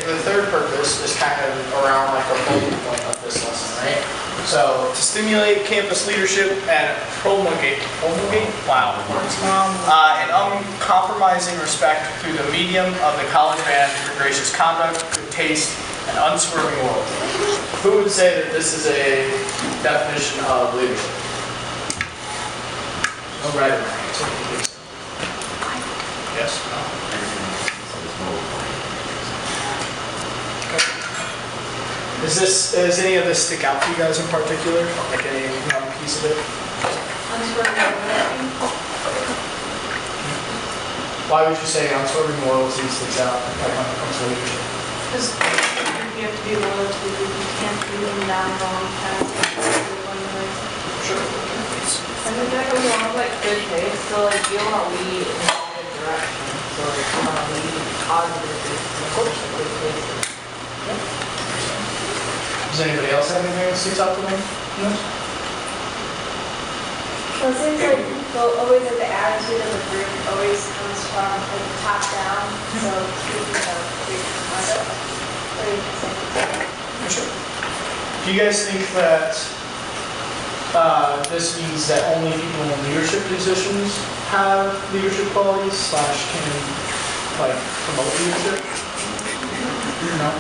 the third purpose is kind of around like the focal point of this lesson, right? So to stimulate campus leadership and promulgate, wow, an uncompromising respect through the medium of the college band for gracious conduct, good taste, and unswerving loyalty. Who would say that this is a definition of leadership? No right or wrong answer. Yes? No? Does any of this stick out to you guys in particular? Like any one piece of it? Why would you say unswerving loyalty sticks out like when it comes to leadership? Because you have to be loyal to the group. You can't be them down the wrong path. Sure. I think that goes along with like good taste. So like you want to lead in a good direction. So like you want to lead positively. Of course, good taste. Does anybody else have anything that sticks out to them? Well, it seems like always like the attitude of the group always comes from like the top down. So speaking of great conduct, For sure. Do you guys think that this means that only people in leadership positions have leadership qualities / can like promote leadership? No.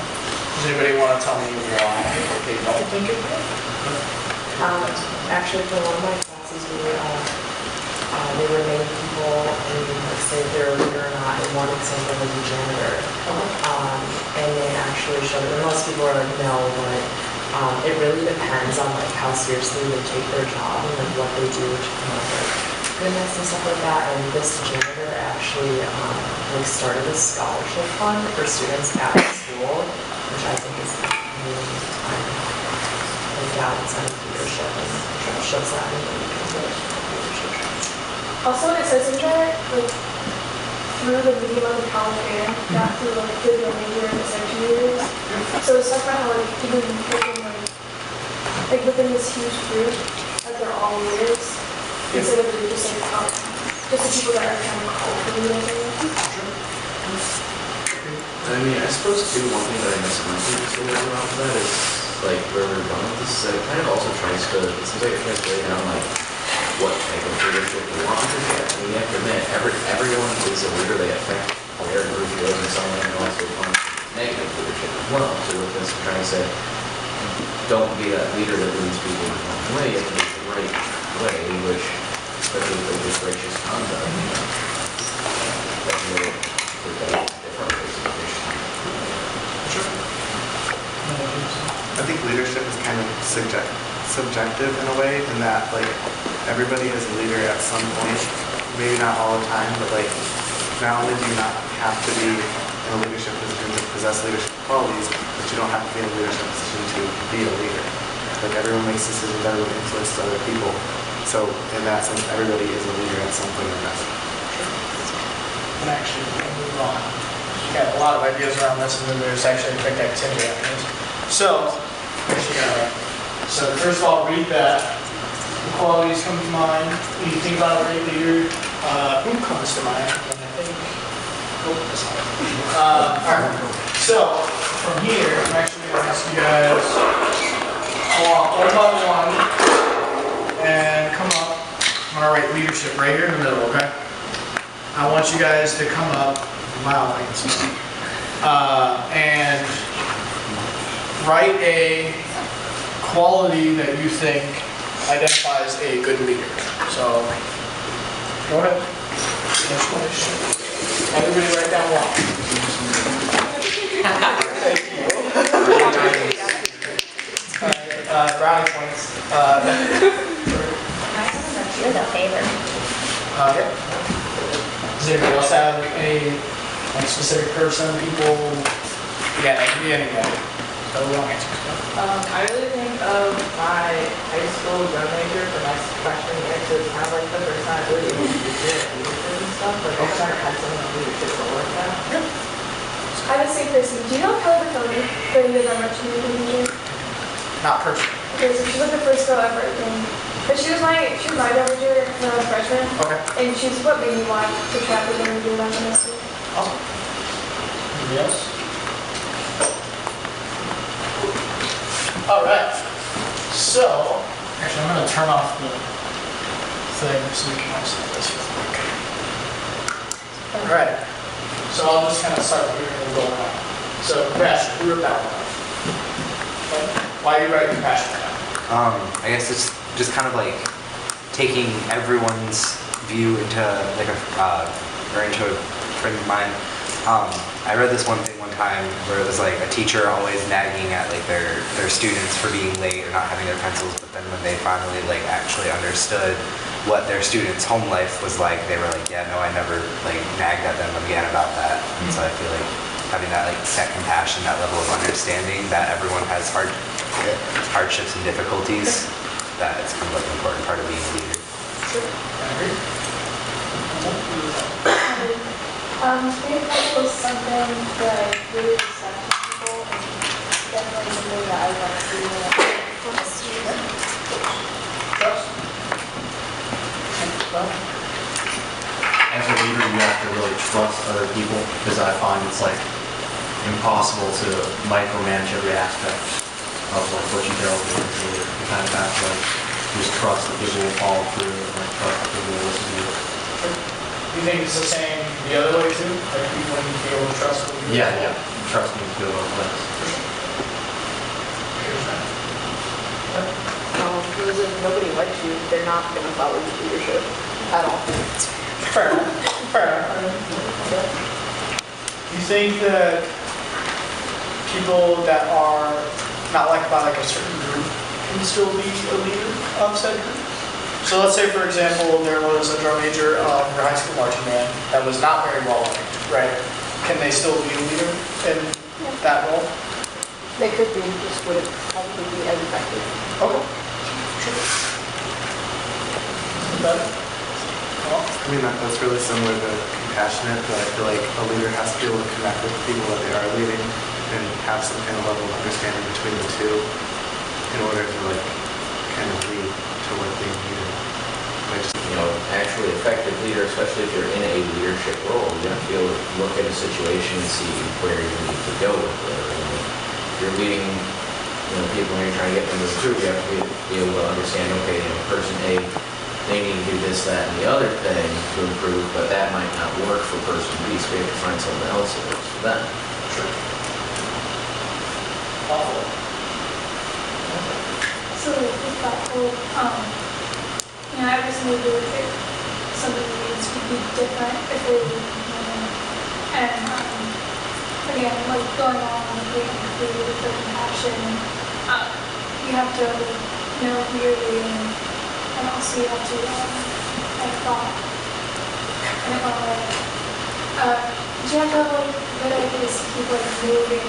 Does anybody want to tell me why they don't think it? Actually, for one of my classes, we were naming people and like say if they're a leader or not. And one example was a janitor, and they actually showed it. And most people are like, no, but it really depends on like how seriously they take their job and like what they do to promote like goodness and stuff like that. And this janitor actually like started a scholarship fund for students at the school, which I think is really like balance and leadership and shows that in the leadership. also it says in there like through the medium of the college band, not through like the major and the section leaders. So it's stuff about how like even within like within this huge group, like they're all leaders instead of just like just the people that are kind of called for leaders. I mean, I suppose too, one thing that I misconceived just a little bit about that is like where we're going with this is that it kind of also tries to, it seems like it tries to lay down like what type of leadership we want, because I mean, you have to admit, everyone is a leader. They affect their group goes in some way, and also from negative leadership as well. So with this, we're trying to say, don't be that leader that leads people in the wrong way. You have to be the right way, which, especially with this gracious conduct, you know, that will different ways of leadership. I think leadership is kind of subjective in a way, in that like everybody is a leader at some point, maybe not all the time, but like not only do you not have to be in a leadership position to possess leadership qualities, but you don't have to be in a leadership position to be a leader. Like everyone makes decisions, everyone influences other people. So in that sense, everybody is a leader at some point or another. And actually, we'll move on. We got a lot of ideas around this, and then there's actually a quick activity after this. So, first of all, read that. The qualities come to mind. When you think about a great leader, who comes to mind? And I think, all right. So, from here, I'm actually going to ask you guys one by one, and come up. I'm going to write leadership right here in the middle, okay? I want you guys to come up. Wow, I can smell. And write a quality that you think identifies a good leader. So, go ahead. Everybody write down one. Brownie points. You're the favorite. Okay. Does anybody else have any specific person, people? Yeah, it can be anybody. So we won't answer. I really think of my high school drum major for my freshman year, so it's kind of like the first time I really able to do leadership and stuff, but I kind of had someone in leadership to work at. I have the same person. Do you know Kelly Baconi? The year that much major? Not personally. Okay, so she's like the first girl ever. But she was my drum major when I was a freshman. Okay. And she's what made me want to try to do that semester. Awesome. Anybody else? All right. So, actually, I'm going to turn off the thing so we can all see this real quick. All right. So I'll just kind of start here and go around. So, compassion, who wrote that one? Okay. Why are you writing compassion down? I guess it's just kind of like taking everyone's view into like or into a friend of mine. I read this one thing one time where it was like a teacher always nagging at like their students for being late or not having their pencils, but then when they finally like actually understood what their students' home life was like, they were like, yeah, no, I never like nagged at them again about that. And so I feel like having that like that compassion, that level of understanding that everyone has hardships and difficulties, that it's kind of like an important part of being a leader. Maybe that was something that I really respect in people, and definitely something that I want to see from a student. Trust? As a leader, you have to really trust other people, because I find it's like impossible to micromanage every aspect of like what you tell them. You kind of have to like just trust that people will follow through and like trust that people will listen to you. You think it's the same the other way too? Like people need to be able to trust what you do? Yeah. Trust me to go both ways. Because if nobody likes you, they're not going to follow your leadership at all. Fair enough. Fair enough. You think that people that are not liked by like a certain group can still be a leader of said group? So let's say, for example, there was a drum major of your high school marching band that was not very well liked, right? Can they still be a leader in that role? They could be, just wouldn't probably be as effective. Okay. Better? Well, I mean, that's really similar to compassionate, but I feel like a leader has to be able to connect with the people that they are leading and have some kind of level of understanding between the two in order to like kind of lead to what they need. You know, actually effective leader, especially if you're in a leadership role, you're gonna be able to look at a situation and see where you need to go with it. If you're leading, you know, people and you're trying to get them to improve, you have to be able to understand, okay, you know, person A, they need to do this, that, and the other thing to improve, but that might not work for person B, so we have to find someone else that works for them. sure. Awful. So with that whole, every single group, somebody needs to be different if they leave. And again, like going on with being included with the compassion, you have to know who you're leading, and also you have to have thought. And you have to have like good ideas to keep like moving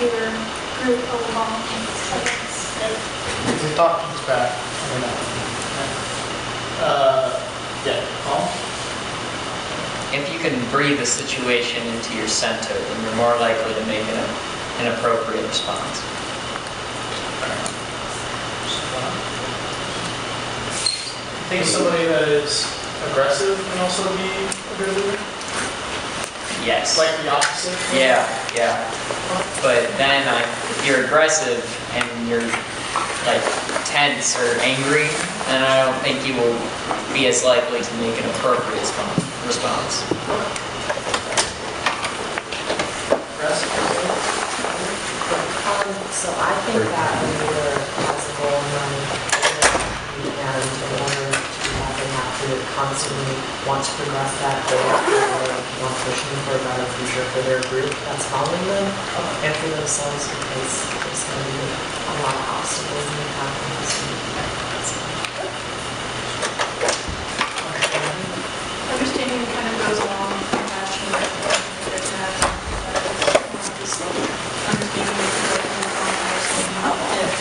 your group along. I guess. If the thought comes back, I don't know. Yeah, Paul? If you can breathe the situation into your center, then you're more likely to make an appropriate response. I think somebody that is aggressive can also be a good leader? Yes. Like the opposite? Yeah. But then if you're aggressive and you're like tense or angry, then I don't think you will be as likely to make an appropriate response. So I think that a leader has a goal in mind, and in order to do that, they have to constantly want to progress that goal, want pushing for a better future for their group that's following them, and for themselves, because there's going to be a lot of obstacles in the path of this Understanding kind of goes along with compassion, but there's not just understanding if,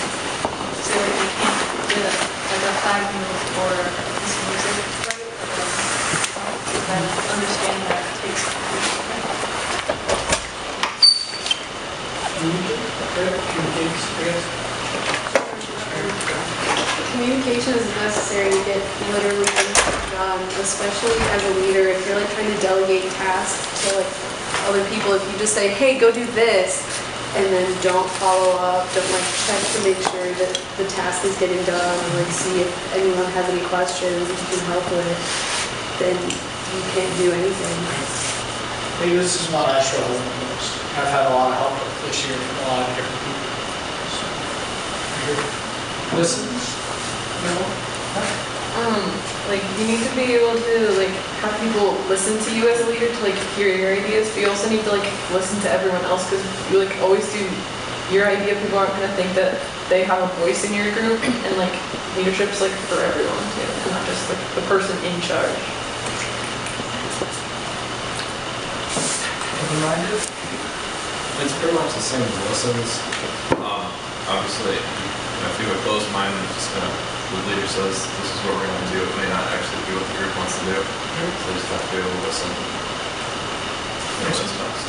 say, like we can't get like a flag move or this music, right? Then understanding that takes time. Communication is necessary to get literally anything done, especially as a leader. If you're like trying to delegate tasks to like other people, if you just say, hey, go do this, and then don't follow up, don't like check to make sure that the task is getting done, or like see if anyone has any questions that you can help with, then you can't do anything. Maybe this is what I struggle with the most. I've had a lot of help this year from a lot of different people. So, listens, you know? Like you need to be able to like have people listen to you as a leader to like hear your ideas, but you also need to like listen to everyone else because you like always do your idea. People aren't gonna think that they have a voice in your group, and like leadership's like for everyone too, and not just like the person in charge. Open-minded? It's pretty much the same as listens. Obviously, if you have a closed mind and just the leader says this is what we're going to do, it may not actually be what the group wants to do. So they just have to be able to listen. Which is best.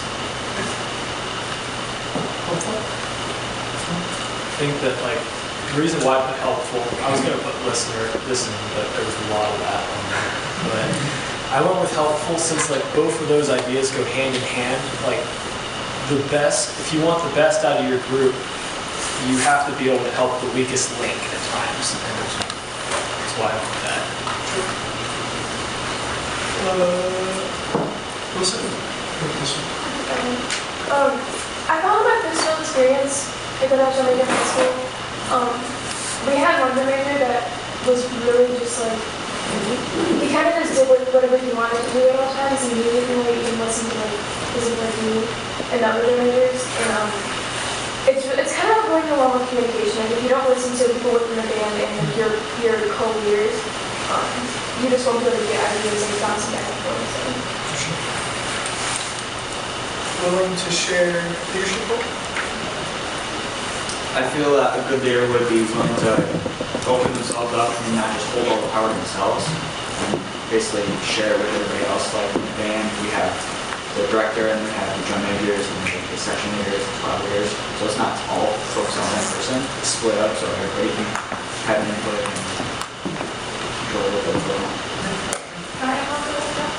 I think that like the reason why I put helpful, I was gonna put listening, but there was a lot of that on there. But I went with helpful since like both of those ideas go hand in hand. Like the best, if you want the best out of your group, you have to be able to help the weakest link at times. And that's why I went with that. Listen. I found my personal experience, like when I was running in high school, we had one manager that was really just like, he kind of just did whatever he wanted to do at all times, and he didn't really even listen to like his like me and the other managers. And it's kind of going along with communication. Like if you don't listen to people within the band and like your co-leaders, you just won't be able to get ideas and bounce back and forth. Willing to share leadership role? I feel that a good leader would be willing to open themselves up and not just hold all the power to themselves, and basically share it with everybody else. Like in the band, we have the director, and we have the drum majors, and the section leaders, and club leaders. So it's not all focused on one person. It's split up so everybody can have an input and control what they're doing. Can I help with that?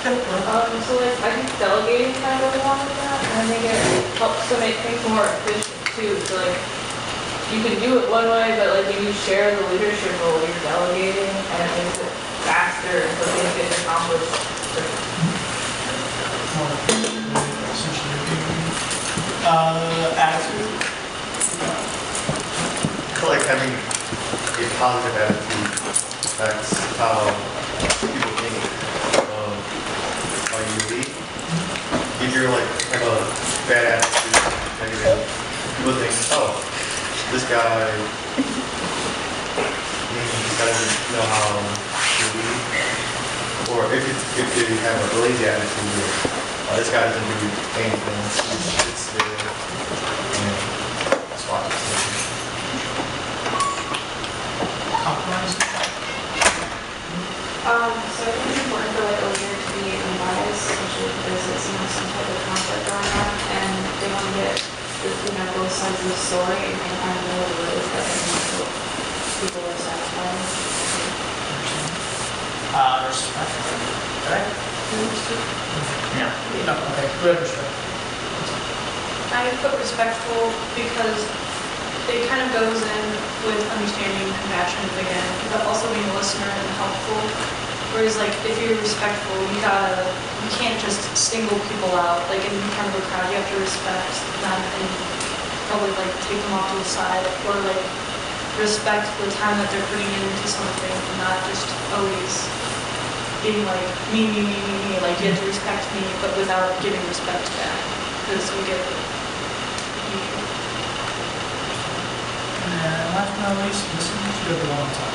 So like I think delegating kind of goes along with that, and I think it helps to make things more efficient too. So like you can do it one way, but like when you share the leadership role, you're delegating, and it makes it faster, so things get accomplished. Attitude? I feel like having a positive attitude affects how people think of how you lead. If you're like have a bad attitude, negative, people think, oh, this guy doesn't know how to lead. Or if you have a lazy attitude, this guy doesn't do anything, he just sits there and that's why it's Compromise? So I think it's important for like a leader to be unbiased, especially if there's some type of conflict going on, and they want to get both sides of the story and kind of know what it is that people are satisfied. Respect. Okay? Yeah. No, okay. Good respect. I put respectful because it kind of goes in with understanding, compassion again, but also being a listener and helpful. Whereas like if you're respectful, you can't just single people out. Like in kind of a crowd, you have to respect them and probably like take them off to the side, or like respect the time that they're putting into something, and not just always being like me. Like you have to respect me, but without giving respect back, because we get it. And last but not least, listen to the one on top.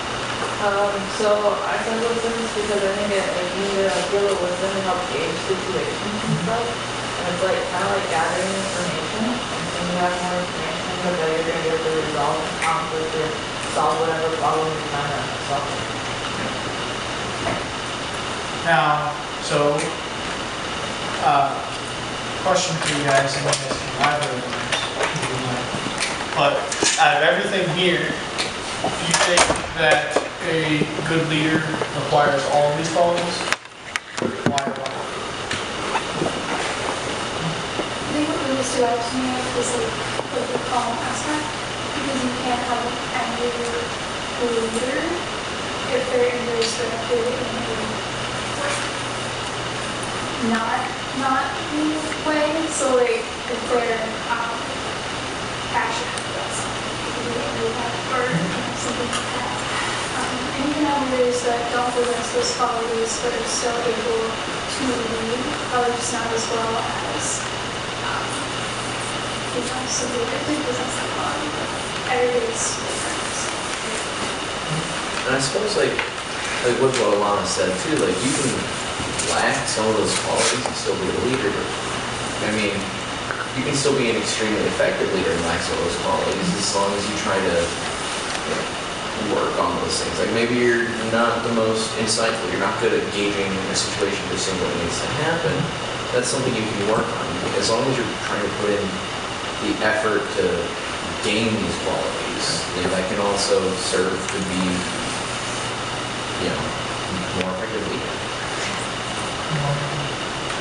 So I said listens because I think you need to deal with wisdom and help gauge situations and stuff. And it's like kind of like gathering information. And when you have more information, the better you're going to be able to resolve the conflict or solve whatever problem you're trying to solve. Now, so, question for you guys, and this is my but out of everything here, do you think that a good leader requires all of these qualities? Why? I think what really stood out to me was like like the calm aspect, because you can't have an angry leader if they're in very directed in a not mean way. So like if they're passionate about something, you can be angry about it, or something like that. And you can have leaders that don't possess those qualities but are still able to lead, probably just not as well as somebody that did possess that quality, but everybody's different. And I suppose like with what Alana said too, like you can lack some of those qualities and still be a leader. I mean, you can still be an extremely effective leader and lack some of those qualities as long as you try to work on those things. Like maybe you're not the most insightful, you're not good at gauging a situation to see what needs to happen. That's something you can work on. As long as you're trying to put in the effort to gain these qualities, that can also serve to be, more effective leader.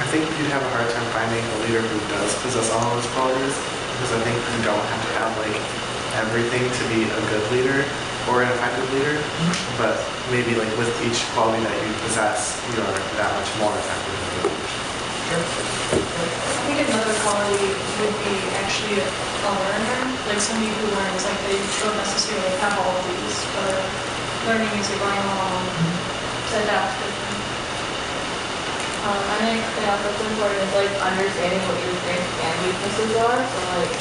I think you'd have a hard time finding a leader who does possess all those qualities, because I think you don't have to have like everything to be a good leader or an effective leader, but maybe like with each quality that you possess, you are that much more effective than the others. I think another quality would be actually a learner, like somebody who learns, like they don't necessarily have all of these, but learning as you're going along to adapt to them. I think that's important is like understanding what your strengths and weaknesses are. So like,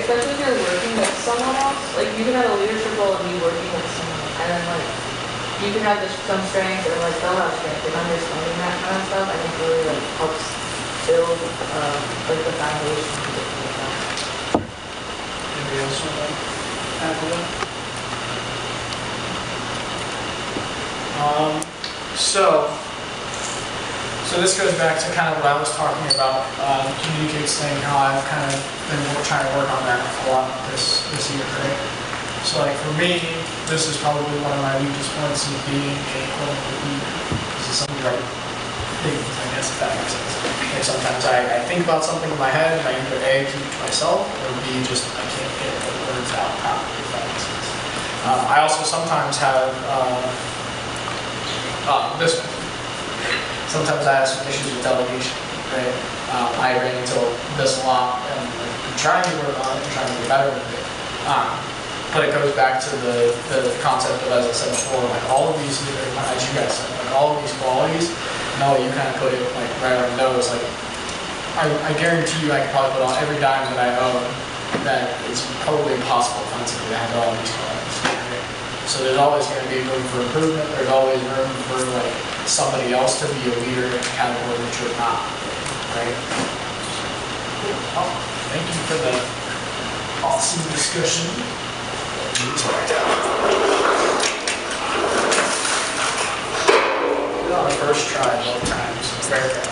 especially if you're working with someone else, like you can have a leadership role and be working with someone, and then like you can have some strength or like they'll have strength, and understanding that kind of stuff I think really like helps build like the foundation to get to that. Anybody else want to add to that? So this goes back to kind of what I was talking about, communicates thing, how I've kind of been trying to work on that a lot this year, right? So like for me, this is probably one of my weakest points in being a quote-unquote leader. This is something like things, I guess, if that makes sense. Like sometimes I think about something in my head and I either A, keep it to myself, or B, just I can't get the words out properly, if that makes sense. I also sometimes have this one. Sometimes I have some issues with delegation, right? I ran into this a lot, and I'm trying to work on it and trying to get better with it. But it goes back to the concept of, as I said before, like all of these, as you guys said, like all of these qualities, no, you kind of put it like right on the nose. Like I guarantee you, I could probably put on every dime that I own. That it's probably impossible physically to have all these qualities. Right? So there's always going to be room for improvement. There's always room for like somebody else to be a leader in a category that you're not, right? Oh, thank you for the awesome discussion. On the first try both times. Very good.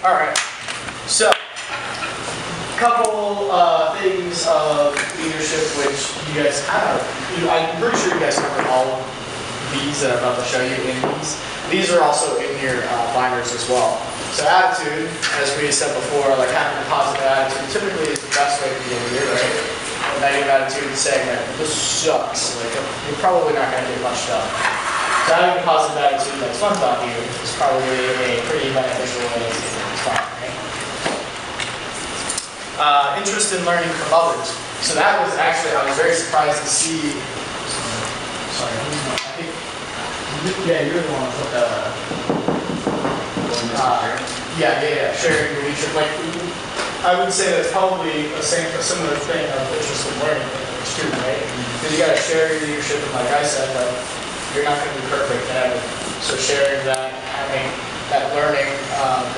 All right. So, a couple things of leadership which you guys kind of, I'm pretty sure you guys covered all of these that I'm about to show you in these. These are also in your binders as well. So attitude, as we said before, like having a positive attitude typically is the best way to be a leader, right? A negative attitude is saying that this sucks, like you're probably not going to get much done. So having a positive attitude that's fun about you is probably a pretty beneficial way to get things done, right? Interest in learning from others. So that was actually, I was very surprised to see, sorry, I think, yeah, you're the one with the, sharing your leadership. Like, I would say that's probably a similar thing of interest in learning from a student, right? Because you gotta share your leadership, and like I said, like, you're not gonna be perfect at everything. So sharing that, having that learning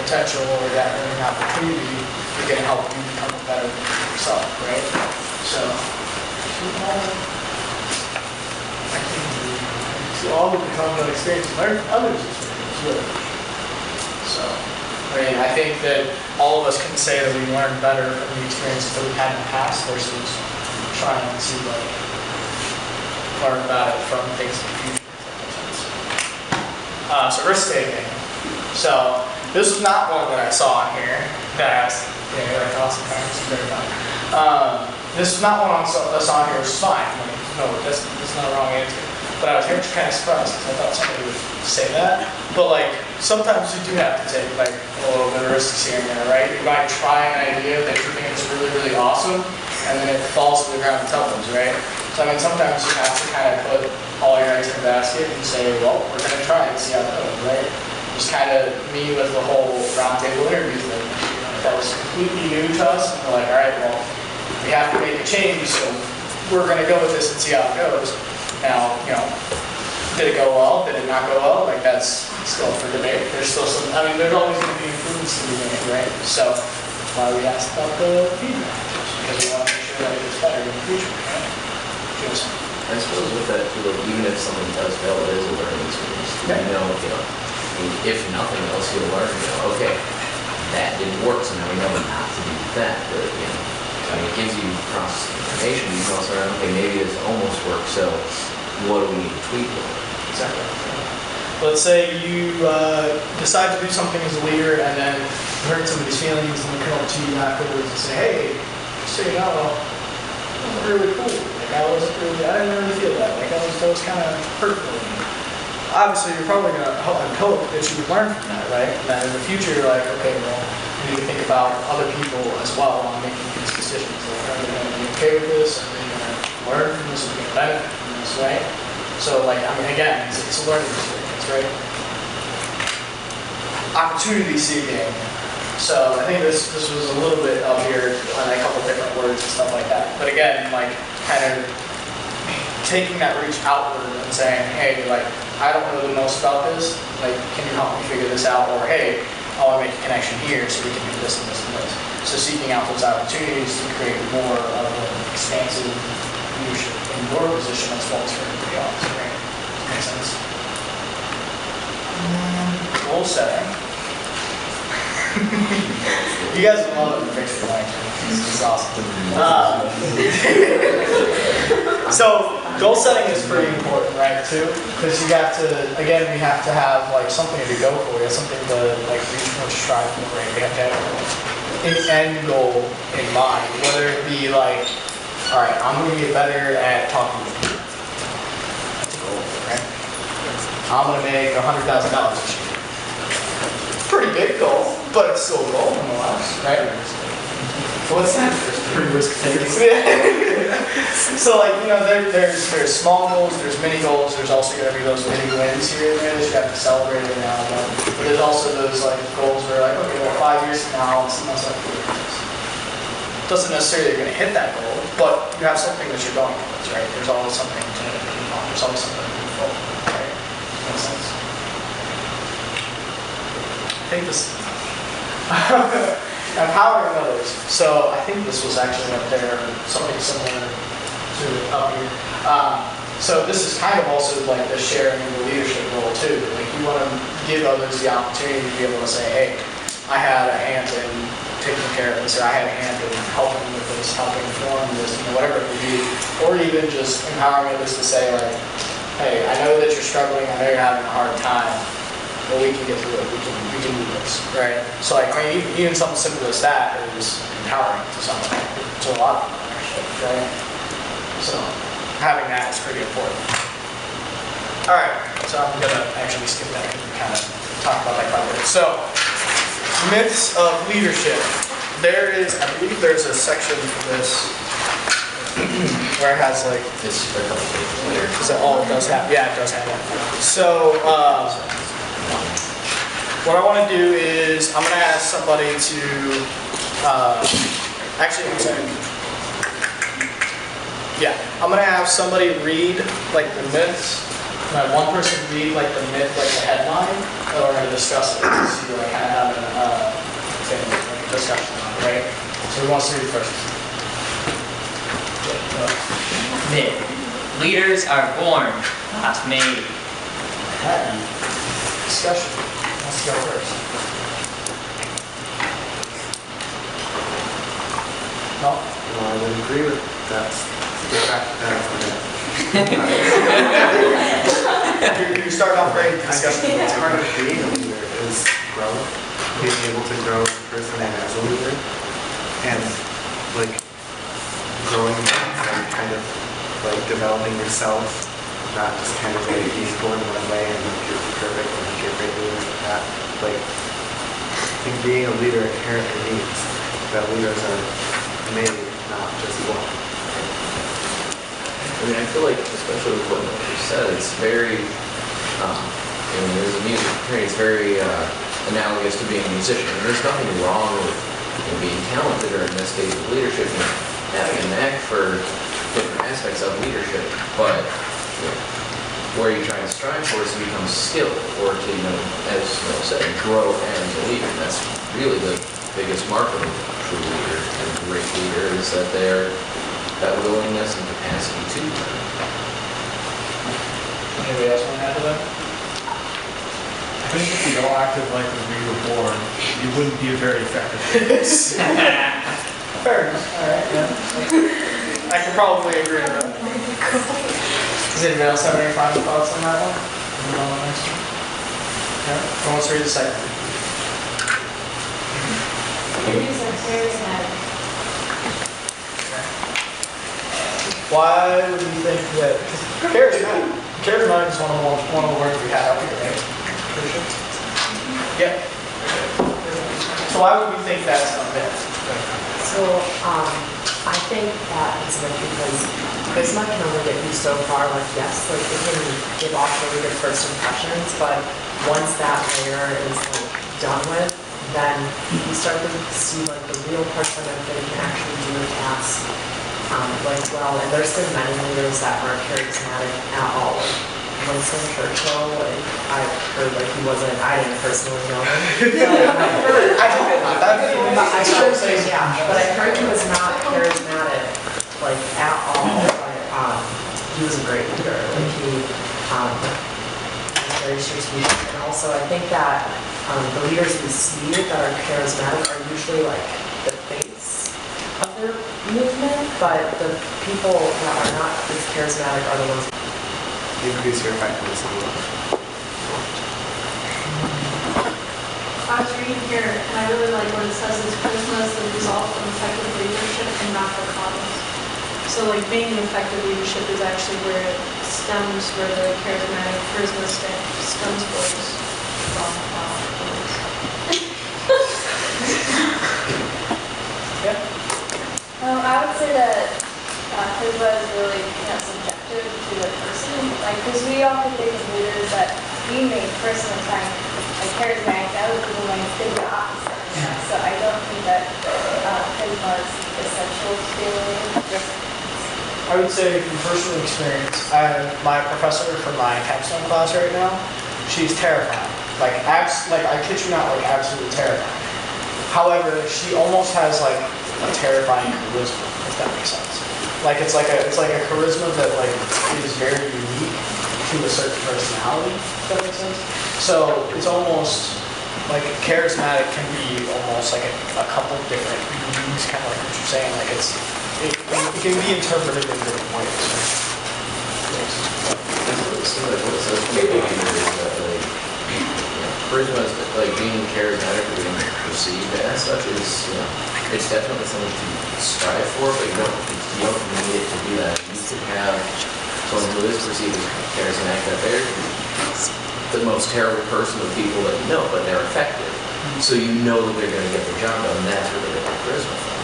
potential or that learning opportunity is gonna help you become a better leader yourself, right? So all of the common experience, learn from others' experience, really. So, I mean, I think that all of us can say that we learn better from the experiences that we've had in the past versus trying to like learn about it from things in the future. So risk taking. So This is not one that I saw on here. That yeah, you're like awesome times. Very fun. This is not one I saw on here. It's fine. I mean, no, that's not a wrong answer. But I was very kind of surprised because I thought somebody would say that. But like sometimes you do have to take like a little bit of risks here and there, right? You might try an idea that you think is really, really awesome, and then it falls to the ground and tumbles, right? So I mean, sometimes you have to kind of put all your eggs in the basket and say, well, we're going to try it and see how it goes, right? Just kind of me with the whole roundtable interview thing. That was completely new to us. And we're like, all right, well, we have to make a change, so we're going to go with this and see how it goes. Now, did it go well? Did it not go well? Like, that's still for debate. There's still some, I mean, there's always going to be improvements to be made, right? So, that's why we asked about the feedback, because we want to make sure that it gets better in the future, right? Just, I suppose with that too, like, even if something does fail, it is a learning experience. Yeah. I mean, if nothing else, you'll learn, okay, that didn't work, so now we know not to do that. But, I mean, it gives you process information. You can also learn, okay, maybe this almost worked, so what do we need to tweak with it? exactly. Let's say you decide to do something as a leader, and then you hurt somebody's feelings, and they come up to you afterwards and say, hey, just so you know, that was really cool. Like, I didn't really feel that. Like, that was kind of hurtful to me. Obviously, you're probably going to hope that you would learn from that, right? And that in the future, you're like, okay, well, we need to think about other people as well on making these decisions. Like, are they going to be okay with this? Are they going to learn from this? Are they going to benefit from this, right? So, like, I mean, again, it's a learning experience, right? Opportunity seeking. So, I think this was a little bit up here on a couple different words and stuff like that. But again, like, kind of taking that reach outward and saying, hey, like, I don't know the most about this, like, can you help me figure this out? Or, hey, I want to make a connection here so we can do this and this and this. So seeking out those opportunities to create more of an expansive leadership in your position as well as for everybody else, right? Makes sense? Goal setting. You guys love it, fix your life. This is awesome. So goal setting is pretty important, right, too? Because you have to, again, we have to have like something to go for. We have something to like reach or strive for, right? We have to have an end goal in mind, whether it be like, all right, I'm going to get better at talking to people. That's a goal, right? I'm going to make $100,000 this year. Pretty big goal, but it's still a goal nonetheless, right? What's that? Pretty risk taking. So like, there's small goals, there's mini goals, there's also going to be those mini wins here and there that you have to celebrate every now and then. But there's also those like goals where like, okay, well 5 years from now, it's not like doesn't necessarily you're going to hit that goal, but you have something that you're going towards, right? There's always something to move on. There's always something to move forward, right? Makes sense. I think this. Empowering others. So I think this was actually up there, something similar to up here. So this is kind of also like the sharing of the leadership role too. Like you want to give others the opportunity to be able to say, hey, I had a hand in taking care of this, or I had a hand in helping with this, helping form this, whatever it may be. Or even just empowering others to say like, hey, I know that you're struggling, I know you're having a hard time, but we can get through it, we can do this, right? So like, I mean, even something simple as that is empowering to someone, to a lot of people actually, right? So having that is pretty important. All right, so I'm gonna actually skip that and kind of talk about that quite a bit. So, myths of leadership. There is, I believe there's a section for this where it has like, It's a couple pages later. is it all it does have? Yeah, it does have that. So, what I want to do is I'm going to ask somebody to, actually, I'm sorry. Yeah, I'm going to have somebody read like the myths. I'm going to have one person read like the myth, like the headline, and we're going to discuss it. So you're like kind of having a discussion on it, right? So who wants to read first? Myth. Leaders are born, not made. Okay. Discussion. Let's go first. No? No, I would agree with that. You start off great discussion. It's part of being a leader is growth. being able to grow as a person and as a leader, and like growing and kind of like developing yourself, not just kind of like you go in one way and like you're perfect and like you're a great leader like that. Like I think being a leader inherently means that leaders are made, not just born. I mean, I feel like, especially with what you said, it's very, I mean, as a music trainer, it's very analogous to being a musician. And there's nothing wrong with being talented or in this case of leadership and having a knack for different aspects of leadership. But where you try and strive for is to become skilled or to, as Noah said, grow as a leader. And that's really the biggest mark of a true leader and a great leader is that they're that willingness and capacity to learn. Anybody else want to add to that? I think if you all acted like when we were born, you wouldn't be a very effective leader. Fair enough. All right, yeah. I can probably agree with that. Does anybody else have any final thoughts on that one? Move on to the next one. Yeah. Who wants to read the second one? Leaders are charismatic. Why would you think that? Charismatic is one of the words we had up here, right? Pretty sure. Yep. So why would we think that's not there? So, I think that it's like because charisma can only get you so far, like yes, like it can give off really good first impressions, but once that layer is like done with, then you start to see like the real person that can actually do the task like well. And there's been many leaders that aren't charismatic at all. Like Winston Churchill, like I've heard like he wasn't, I didn't personally know him. But I heard he was not charismatic like at all. But he was a great leader. Like he was very strategic. And also I think that the leaders we see that are charismatic are usually like the face of their movement, but the people that are not as charismatic are the ones You increase your effectiveness a little. I was reading here, and I really like what it says is charisma is the result of effective leadership and not the cause. So like being an effective leadership is actually where it stems, where the charisma stems from. I would say that charisma is really subjective to the person. Like, because we often think of leaders that we may personally find like charismatic, other people might think the opposite. So I don't think that charisma is essential to be a leader. I would say from personal experience, my professor for my capstone class right now, she's terrifying. Like I kid you not, like absolutely terrifying. However, she almost has like a terrifying charisma, if that makes sense. Like it's like a charisma that like is very unique to a certain personality, if that makes sense. So it's almost like charismatic can be almost like a couple different meanings, kind of like what you're saying. Like it can be interpreted in different ways. Similar to what it says from the beginning is that like charisma is like being charismatic or being perceived as such is it's definitely something to strive for, but you don't need it to do that. You could have someone who is perceived as charismatic that they're the most terrible person of people that you know, but they're effective. So you know that they're going to get the job done, and that's where they get their charisma from.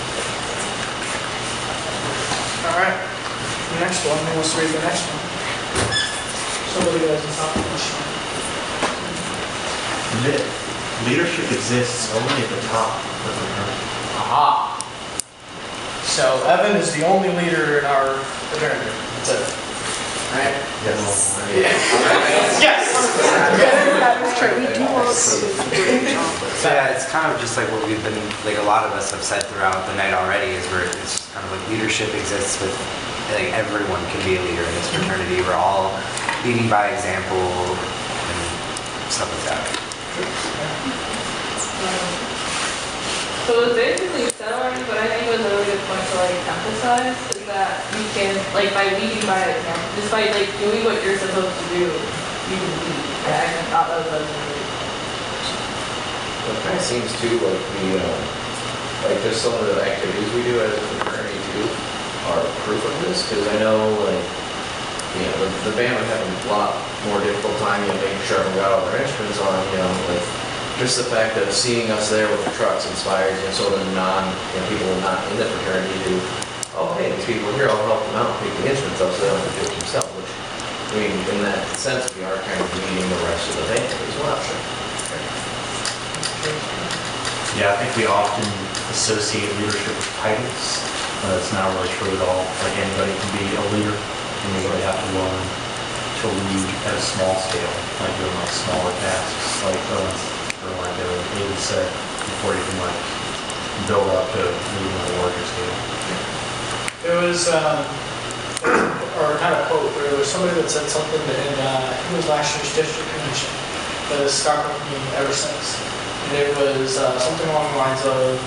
All right. The next one. Who wants to read the next one? Somebody guys can talk about this. Leadership exists only at the top of the pyramid. Aha. So Evan is the only leader in our fraternity. That's it. Right? Yes. Yes. So yeah, it's kind of just like what we've been, like a lot of us have said throughout the night already, is where it's just kind of like leadership exists with, like everyone can be a leader in this fraternity. We're all leading by example and stuff like that. So it was basically said already, but I think it was a really good point to like emphasize is that you can, like by leading by example, just by like doing what you're supposed to do, you can lead. And I thought that was really it kind of seems too like like there's some of the activities we do as a fraternity too are proof of this, because I know like, the band would have a lot more difficult time, making sure everyone got all their instruments on, like just the fact of seeing us there with the trucks inspires, so the people not in the fraternity to, oh hey, these people are here, I'll help them out, pick the instruments up so they don't have to do it themselves, which, I mean, in that sense, we are kind of leading the rest of the band as well. Yeah, I think we often associate leadership with titles. It's not really true at all. Like anybody can be a leader, and you really have to learn to lead at a small scale, like doing like smaller tasks, like or like David said, before you can like build up to leading on a larger scale. There was, or kind of quote, there was somebody that said something in, it was last year's district convention that has stuck with me ever since. And it was something along the lines of,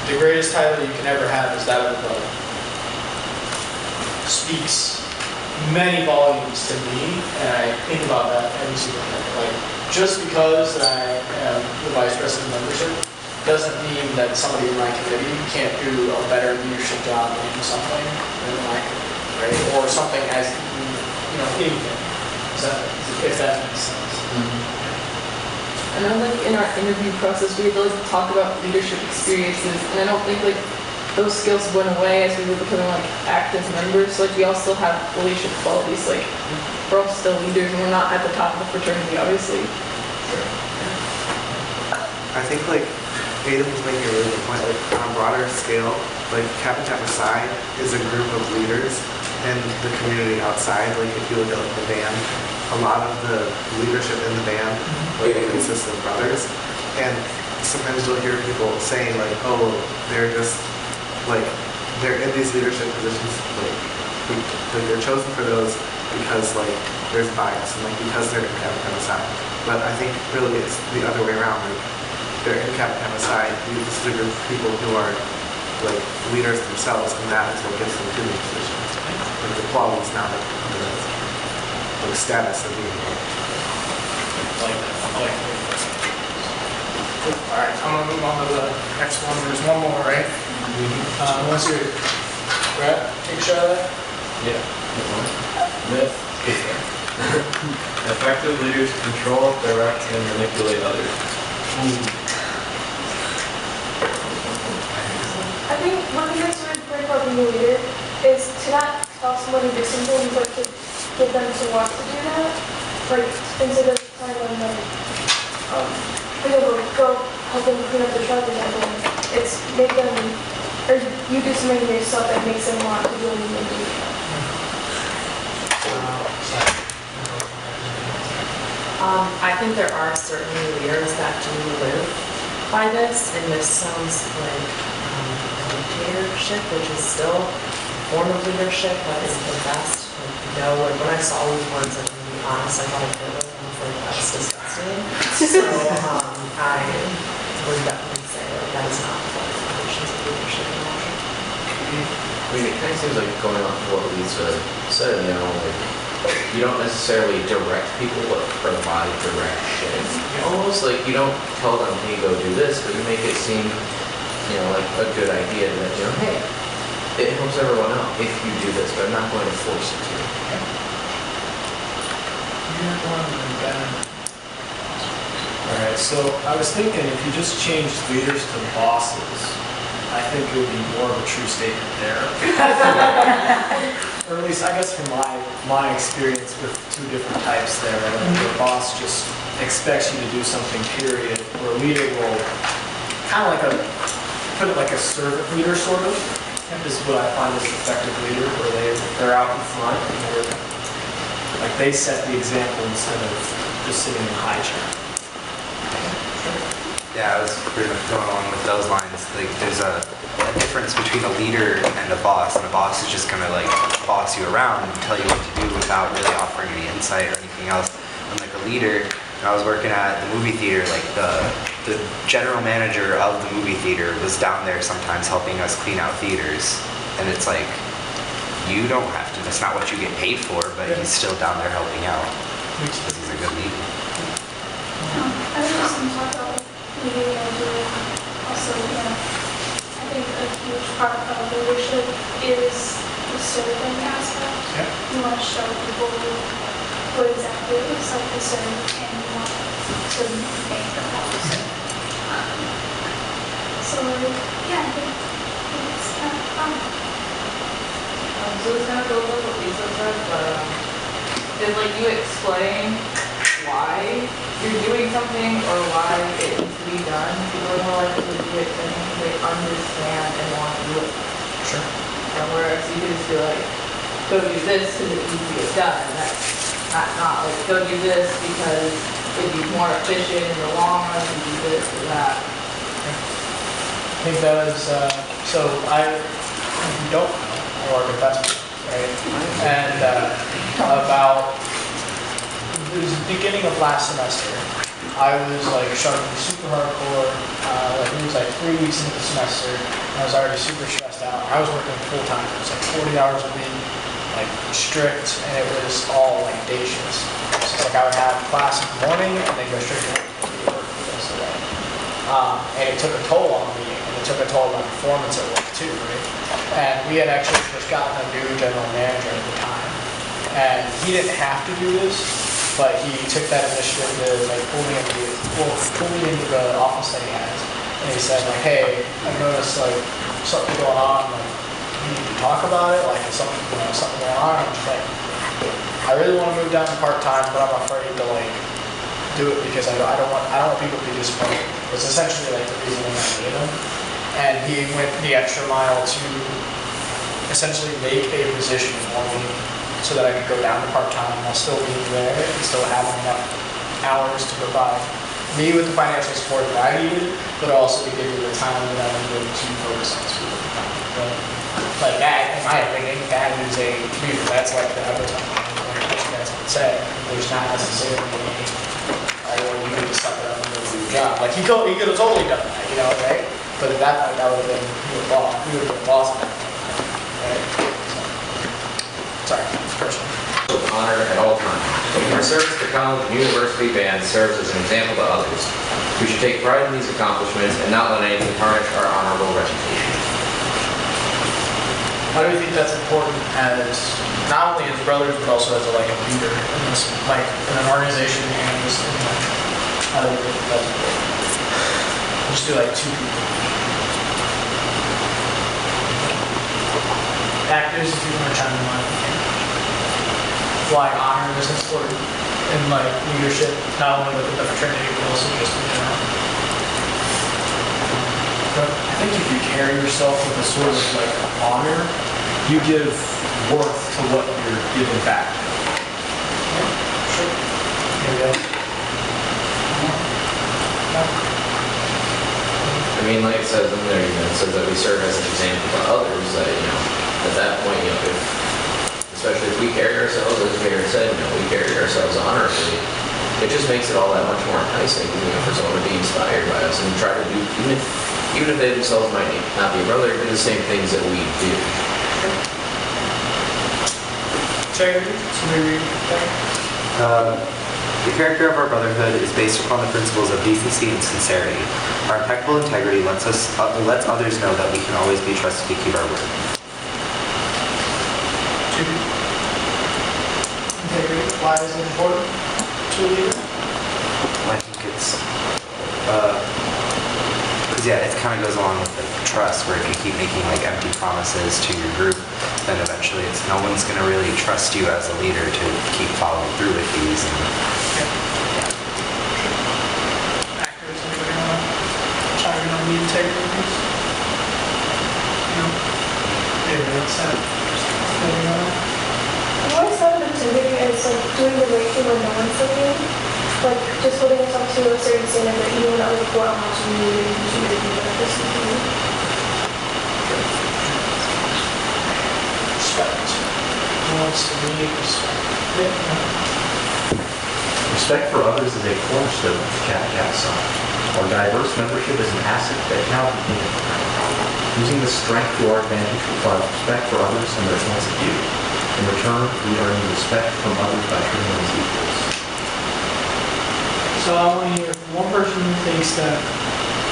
the greatest title you can ever have is that of a brother. Speaks many volumes to me, and I think about that every single day. Like, just because I am the vice president of membership doesn't mean that somebody in my committee can't do a better leadership job in something than my committee, right? Or something as, anything. If that makes sense. I know like in our interview process, we had to like talk about leadership experiences, and I don't think like those skills went away as we were becoming like active members. So, like we all still have leadership qualities. Like we're all still leaders, and we're not at the top of the fraternity, obviously. I think like Aiden was making a really good point, like on a broader scale, like Kappa Kappa Psi is a group of leaders in the community outside. Like if you look at like, the band, a lot of the leadership in the band like consists of brothers, and sometimes you'll hear people saying like, oh, well, they're just like they're in these leadership positions like they're chosen for those because like there's bias and like because they're in Kappa Kappa Psi. But I think really it's the other way around. Like they're in Kappa Kappa Psi. This is a group of people who are like leaders themselves, and that is what gets them to these positions. Like the quality is not like status of being. Like that. All right, I'm gonna move on to the next one. There's one more, right? Unless you're, Brett, take a shot at that? Yeah. Myth. Effective leaders control, direct, and manipulate others. I think one thing that's really important about being a leader is to not tell somebody to do something, but to get them to want to do that. Like, instead of telling them, like, go help them clean up the truck or something, it's make them, or you do something yourself that makes them want to do what you do. I think there are certain leaders that do live by this, and this sounds like dictatorship, which is still a form of leadership, but isn't the best. Like, when I saw these words, I'm going to be honest, I thought of Hitler, and I was like, that's disgusting. So I would definitely say that is not the foundations of leadership in Washington. I mean, it kind of seems like going off of what Lisa said, like, you don't necessarily direct people, but provide direction. Almost like you don't tell them, hey, go do this, but you make it seem, like a good idea that, hey, it helps everyone out if you do this, but I'm not going to force you to. Alright, so I was thinking if you just changed leaders to bosses, I think it would be more of a true statement there. Or at least, I guess from my experience with two different types there, the boss just expects you to do something, period, where a leader will kind of put it like a servant leader, sort of, is what I find is an effective leader, where they're out in front, and they set the example instead of just sitting in the high chair. Yeah, I was pretty much going along with those lines. Like, there's a difference between a leader and a boss is just gonna boss you around and tell you what to do without really offering any insight or anything else. And like a leader, when I was working at the movie theater, like the general manager of the movie theater was down there sometimes helping us clean out theaters, and it's like, you don't have to. That's not what you get paid for, but he's still down there helping out because he's a good leader. I was just going to talk about leading and doing also, I think a huge part of leadership is the serving aspect. Yep. You want to show people what exactly it looks like to serve and you want to make them help. So, yeah, I think it's kind of fun. So it's kind of build on what Lisa said, but did like you explain why you're doing something or why it needs to be done? People are more likely to do it because they understand and want to do it. Sure. And whereas you could just be like, go do this because it needs to get done. That's not like, go do this because it'd be more efficient in the long run to do this or that. I think that is, so if you don't know, I work at Best Buy, right? And about, it was the beginning of last semester, I was like sharpening super hardcore, like it was like 3 weeks into the semester, and I was already super stressed out. I was working full time, it was like 40 hours a week, like strict, and it was all like day shifts. So it's like I would have class in the morning and then go straight to work for the rest of the day. And it took a toll on me, and it took a toll on my performance at work too, right? And we had actually just gotten a new general manager at the time, and he didn't have to do this, but he took that initiative to like pull me into the office that he has, and he said like, hey, I noticed like something going on, like you need to talk about it, like something going on. I'm just like, I really want to move down to part-time, but I'm afraid to like do it because I don't want people to be disappointed. It's essentially like the reasoning I gave him. And he went the extra mile to essentially make a position for me so that I could go down to part-time while still being there and still having enough hours to provide me with the financial support that I needed, but also to give me the time that I needed to focus on school. Right? Like that, in my opinion, that is that's like the other time, like what you guys would say. There's not necessarily a, you need to suck it up and go do your job. Like he could have totally done that, you know, right? But at that point, that would have been, he would have been lost at that point, right? So, sorry, personal. With honor at all times. Our service to college and university band serves as an example to others. We should take pride in these accomplishments and not let anything tarnish our honorable reputation. How do you think that's important as, not only as brothers, but also as a leader in this, like, in an organization and this, how do you think that's important? We'll just do like 2 people. Actors, if you want to chime in on it. Why honor is important in like leadership, not only within the fraternity, but also just in general. I think if you carry yourself with a sort of like honor, you give worth to what you're giving back. Sure. There we go. I mean, like it says in there, it says that we serve as an example to others, that, at that point, especially if we carry ourselves, as Mayor said, we carry ourselves honorably, it just makes it all that much more enticing, for someone to be inspired by us and try to do, even if they themselves might not be a brother, do the same things that we do. Integrity, somebody read that? The character of our brotherhood is based upon the principles of decency and sincerity. Our impeccable integrity lets others know that we can always be trusted to keep our word. Integrity, why is it important to a leader? I think it's, because it kind of goes along with like trust, where if you keep making like empty promises to your group, then eventually no one's going to really trust you as a leader to keep following through with these. Actors, anybody want to chime in on the integrity piece? No? Anybody else have anything on that? I've always thought of integrity as like doing the right thing when no one's looking. Like just holding yourself to a certain standard that even when other people are watching you should do that person to you. Respect. Who wants to lead respect? Respect for others is a cornerstone of Capstone. Our diverse membership is an asset that cannot be taken for granted. Using this strength to our advantage requires respect for others and their points of view. In return, we earn respect from others by treating them as equals. So I want to hear from one person thinks that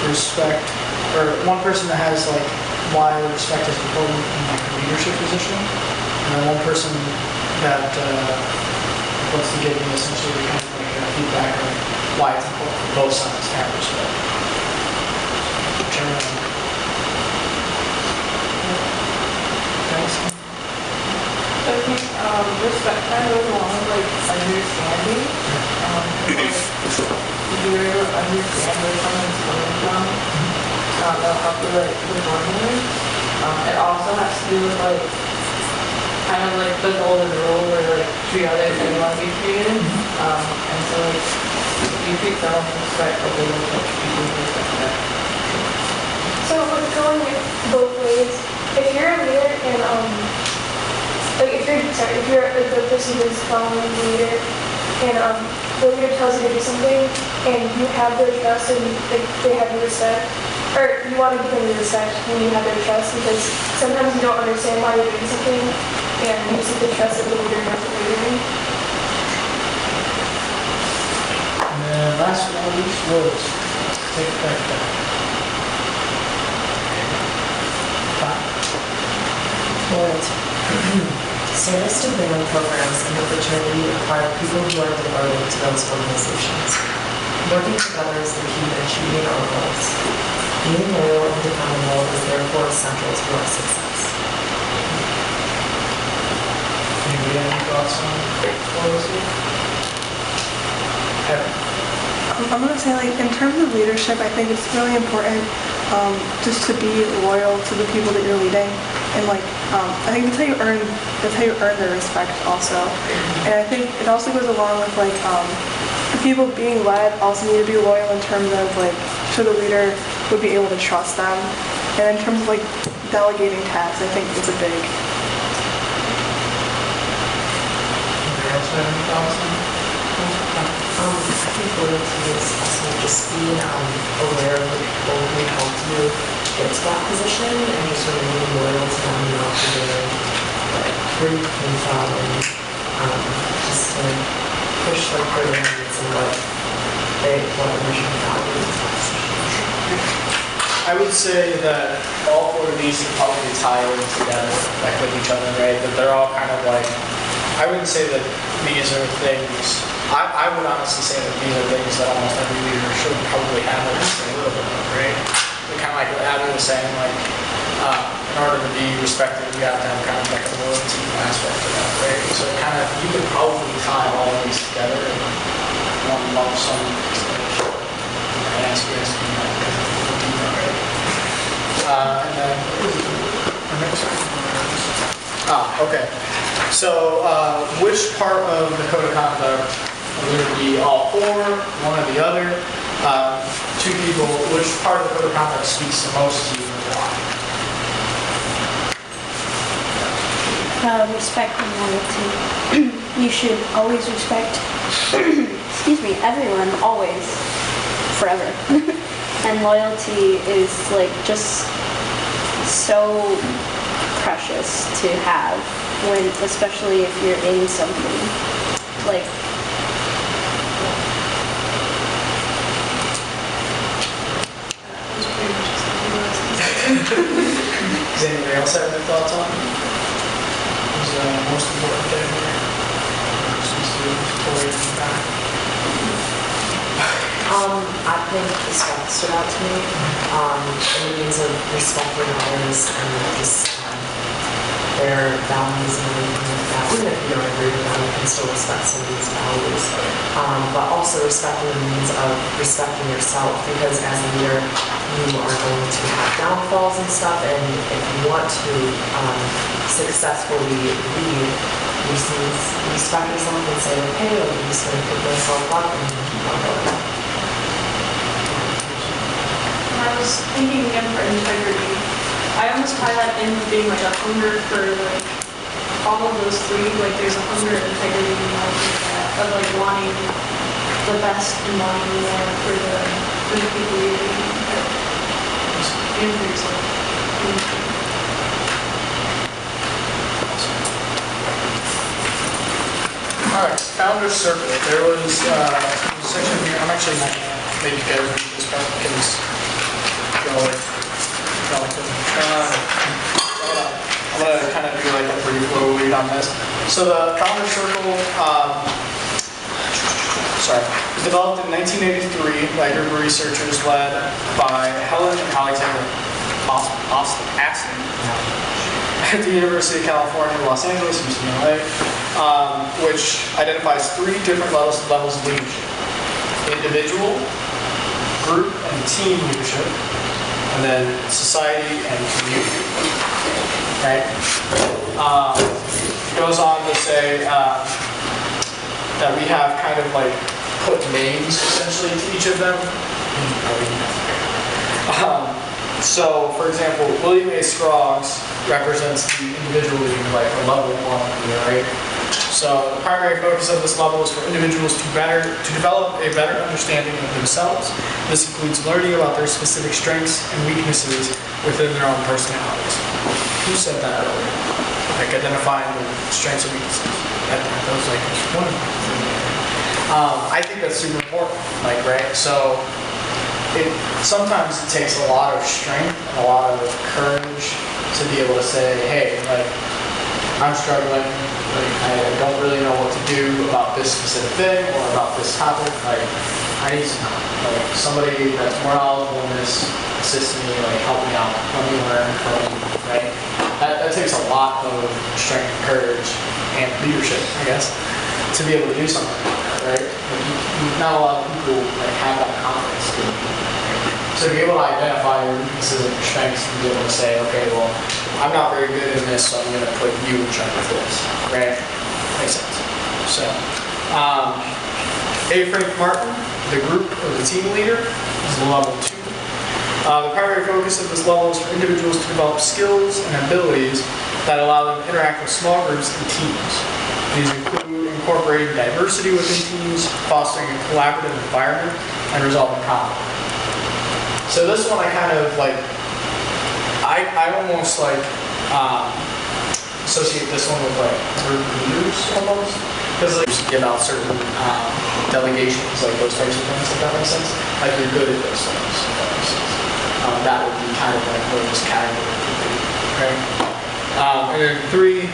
respect, or one person that has like why respect is important in like a leadership position, and then one person that wants to give me essentially kind of like feedback on why it's important for both sides to have respect. Whichever one. Thanks. I think respect kind of goes along with like understanding. If you're able to understand where someone's coming from, that'll help you like move on more. It also has to do with like kind of like the golden rule where like treat others as you want to be treated. And so like if you treat someone with respect, like they will like treat you with respect. So it's going both ways. If you're a leader and like if you're like the person who's following the leader and the leader tells you to do something and you have their trust and like they have your respect, or you want to give them your respect when you have their trust, because sometimes you don't understand why you're doing something and you just have to trust that the leader knows what they're doing. And then last but not least, Rose. Take it back down. Service to women programs in the fraternity require people who are devoted to those organizations. Working together is the key to achieving our goals. Being loyal and dependable is therefore essential to our success. Anybody have any thoughts on Rose? I'm going to say, like, in terms of leadership, I think it's really important just to be loyal to the people that you're leading, and like I think that's how you earn their respect also. And I think it also goes along with like the people being led also need to be loyal in terms of like so the leader would be able to trust them. And in terms of like delegating tasks, I think it's a big. Anybody else have any thoughts on that? I think loyalty is also just being aware of the people who helped you get to that position and just remaining loyal to them and not forgetting where you came from, and just to push like for their needs and what originally valued. I would say that all four of these could probably tie in together, like with each other, right? That they're all kind of like, I wouldn't say that these are things, I would honestly say that these are things that almost every leader should probably have at least a little bit of, right? They're kind of like what Abby was saying, like, in order to be respected, you have to have kind of like a loyalty aspect to that, right? So kind of, you could probably tie all of these together in one lump sum explanation. And ask you guys to do that, right? And then, our next one. Okay. So, which part of the code of conduct, whether it be all four, one or the other, two people, which part of the code of conduct speaks the most to you and why? Respect and loyalty. You should always respect, excuse me, everyone, always, forever. And loyalty is like just so precious to have when, especially if you're in something like. Does anybody else have any thoughts on it? Who's the most important thing here? I think respect stood out to me. It means of respecting others and just their values and everything like that. Even if you don't agree with them, you can still respect somebody's values. But also respecting the means of respecting yourself, because as a leader, you are going to have downfalls and stuff, and if you want to successfully lead, you just need to respect yourself and say, okay, I'm just going to pick myself up and keep on going. I was thinking again for integrity. I almost tie that in with being like a hunger for like all of those three. Like there's a hunger, integrity, and like that of like wanting the best and wanting more for the people you're leading. And for yourself. All right, Founder's Circle. There was a section here. I'm actually not. make you guys read this part because go like this. I'm gonna kind of do like a brief little read on this. So the Founder Circle, was developed in 1983 by a group of researchers led by Helen and Alexander Aston at the University of California, Los Angeles, UCLA, which identifies 3 different levels of leadership: individual, group, and team leadership, and then society and community. Right? Goes on to say that we have kind of like put names essentially to each of them. So, for example, William A. Scroggs represents the individual leader, like a level 1 leader, right? So, the primary focus of this level is for individuals to develop a better understanding of themselves. This includes learning about their specific strengths and weaknesses within their own personalities. Who said that earlier? Like identifying the strengths and weaknesses. That was like one of them. I think that's super important, like, right? So, sometimes it takes a lot of strength and a lot of courage to be able to say, hey, like, I'm struggling, like, I don't really know what to do about this specific thing or about this topic, like, I need some help. Like, somebody that's more knowledgeable in this, assist me, like, help me out, help me learn, help me, right? That takes a lot of strength, courage, and leadership, I guess, to be able to do something like that, right? Like, not a lot of people, like, have that confidence to do it. So to be able to identify your weaknesses and your strengths and be able to say, okay, well, I'm not very good in this, so I'm going to put you in charge of this, right? Makes sense. So, A. Frank Martin, the group or the team leader, is level 2. The primary focus of this level is for individuals to develop skills and abilities that allow them to interact with small groups and teams. These include incorporating diversity within teams, fostering a collaborative environment, and resolving conflict. So this one I kind of like, I almost like associate this one with like group leaders almost, because like you give out certain delegations, like those types of things, if that makes sense. Like you're good at those things, if that makes sense. That would be kind of like where this category would be, right? And then 3,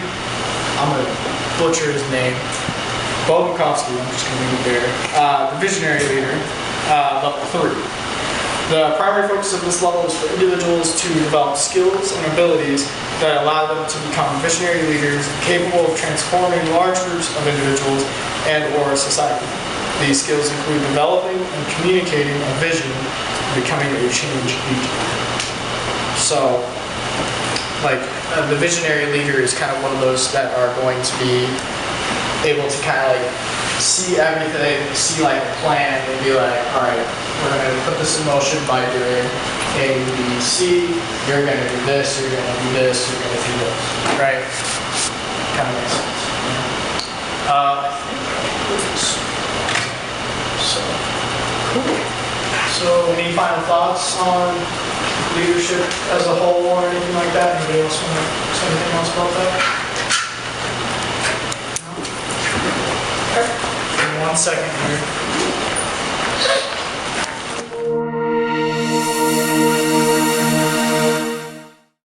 I'm gonna butcher his name, Bo Bukowski, I'm just gonna leave it there. The visionary leader, level 3. The primary focus of this level is for individuals to develop skills and abilities that allow them to become visionary leaders capable of transforming large groups of individuals and or society. These skills include developing and communicating a vision and becoming a change agent. So, like, the visionary leader is kind of one of those that are going to be able to kind of like see everything, see like a plan, and be like, all right, we're going to put this in motion by doing A, B, C. You're going to do this, you're going to do this, you're going to do this, right? Kind of makes sense. I think that is so cool. So, any final thoughts on leadership as a whole or anything like that? Anybody else want to say anything else about that? No? Okay. Give me 1 second here.